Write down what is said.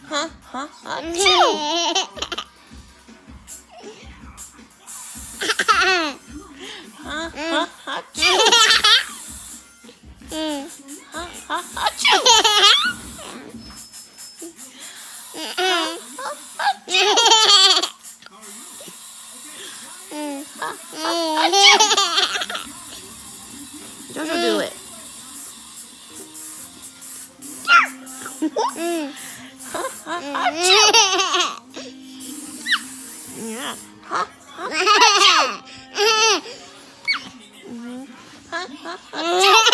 Huh? Huh? Achoo! Huh? Huh? Achoo! Huh? Huh? Achoo! Jojo, do it. Achoo! Yeah. Huh? Huh? Achoo! Huh? Huh? Achoo!